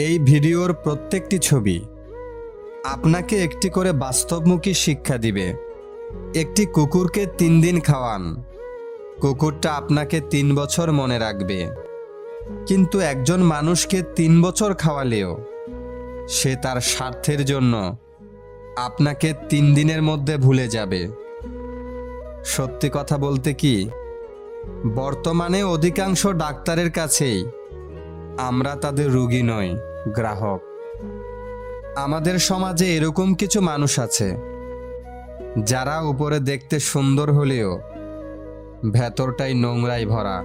এই ভিডিওর প্রত্যেকটি ছবি আপনাকে একটি করে বাস্তবমুখী শিক্ষা দিবে। একটি কুকুরকে 3 দিন খাওয়ান, কুকুরটা আপনাকে 3 বছর মনে রাখবে। কিন্তু একজন মানুষকে 3 বছর খাওয়ালেও সে তার স্বার্থের জন্য আপনাকে 3 দিনের মধ্যে ভুলে যাবে। সত্যি কথা বলতে কি, বর্তমানে অধিকাংশ ডাক্তারের কাছেই আমরা তাদের রোগী নই, গ্রাহক। আমাদের সমাজে এরকম কিছু মানুষ আছে যারা উপরে দেখতে সুন্দর হলেও ভেতরটাই নোংরায় ভরা।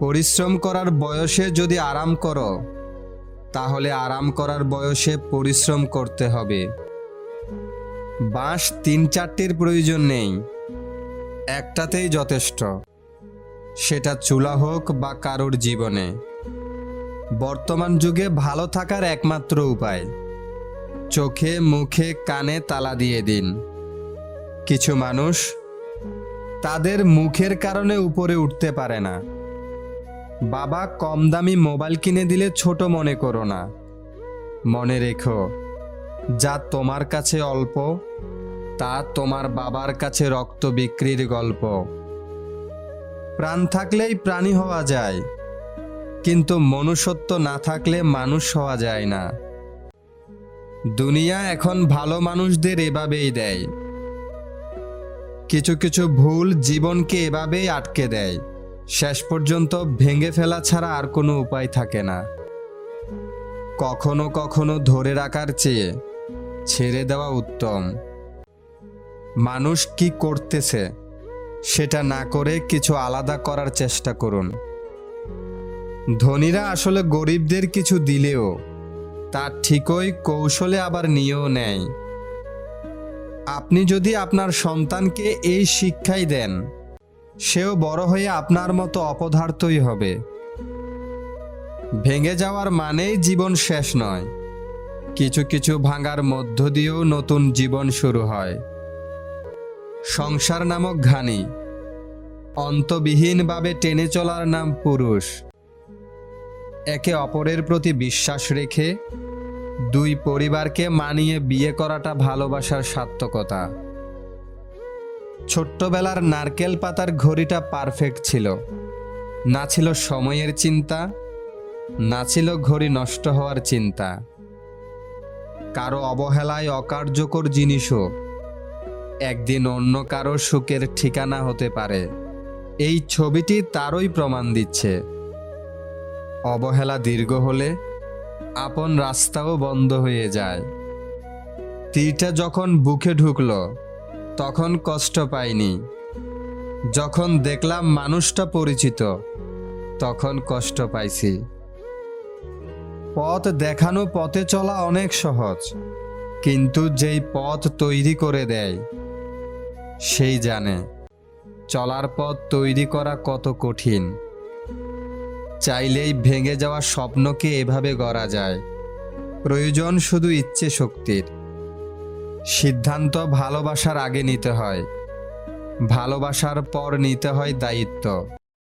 পরিশ্রম করার বয়সে যদি আরাম করো, তাহলে আরাম করার বয়সে পরিশ্রম করতে হবে। বাঁশ 3-4টির প্রয়োজন নেই, একটাতেই যথেষ্ট, সেটা চুলা হোক বা কারোর জীবনে। বর্তমান যুগে ভালো থাকার একমাত্র উপায় চোখে মুখে কানে তালা দিয়ে দিন। কিছু মানুষ তাদের মুখের কারণে উপরে উঠতে পারে না। বাবা কম দামি মোবাইল কিনে দিলে ছোট মনে করো না। মনে রেখো, যা তোমার কাছে অল্প তা তোমার বাবার কাছে রক্ত বিক্রির গল্প। প্রাণ থাকলেই প্রাণী হওয়া যায়, কিন্তু মনুষ্যত্ব না থাকলে মানুষ হওয়া যায় না। দুনিয়া এখন ভালো মানুষদের এভাবেই দেয়। কিছু কিছু ভুল জীবনকে এভাবেই আটকে দেয়, শেষ পর্যন্ত ভেঙে ফেলা ছাড়া আর কোনো উপায় থাকে না। কখনো কখনো ধরে রাখার চেয়ে ছেড়ে দেওয়া উত্তম। মানুষ কি করতেছে সেটা না করে কিছু আলাদা করার চেষ্টা করুন। ধনীরা আসলে গরিবদের কিছু দিলেও তা ঠিকই কৌশলে আবার নিয়েও নেয়। আপনি যদি আপনার সন্তানকে এই শিক্ষাই দেন, সেও বড় হয়ে আপনার মতো অপদার্থই হবে। ভেঙে যাওয়ার মানেই জীবন শেষ নয়, কিছু কিছু ভাঙার মধ্য দিয়েও নতুন জীবন শুরু হয়। সংসার নামক ঘানি অন্তবিহীনভাবে টেনে চলার নাম পুরুষ। একে অপরের প্রতি বিশ্বাস রেখে দুই পরিবারকে মানিয়ে বিয়ে করাটা ভালোবাসার সার্থকতা। ছোট্টবেলার নারকেল পাতার ঘড়িটা পারফেক্ট ছিল, না ছিল সময়ের চিন্তা, না ছিল ঘড়ি নষ্ট হওয়ার চিন্তা। কারো অবহেলায় অকার্যকর জিনিসও একদিন অন্য কারো সুখের ঠিকানা হতে পারে। এই ছবিটি তারই প্রমাণ দিচ্ছে। অবহেলা দীর্ঘ হলে আপন রাস্তাও বন্ধ হয়ে যায়। তীরটা যখন বুকে ঢুকলো তখন কষ্ট পাইনি, যখন দেখলাম মানুষটা পরিচিত তখন কষ্ট পাইছি। পথ দেখানো পথে চলা অনেক সহজ, কিন্তু যেই পথ তৈরি করে দেয় সেই জানে চলার পথ তৈরি করা কত কঠিন। চাইলেই ভেঙে যাওয়া স্বপ্নকে এভাবে গড়া যায়। প্রয়োজন শুধু ইচ্ছে শক্তির। সিদ্ধান্ত ভালোবাসার আগে নিতে হয়, ভালোবাসার পর নিতে হয় দায়িত্ব।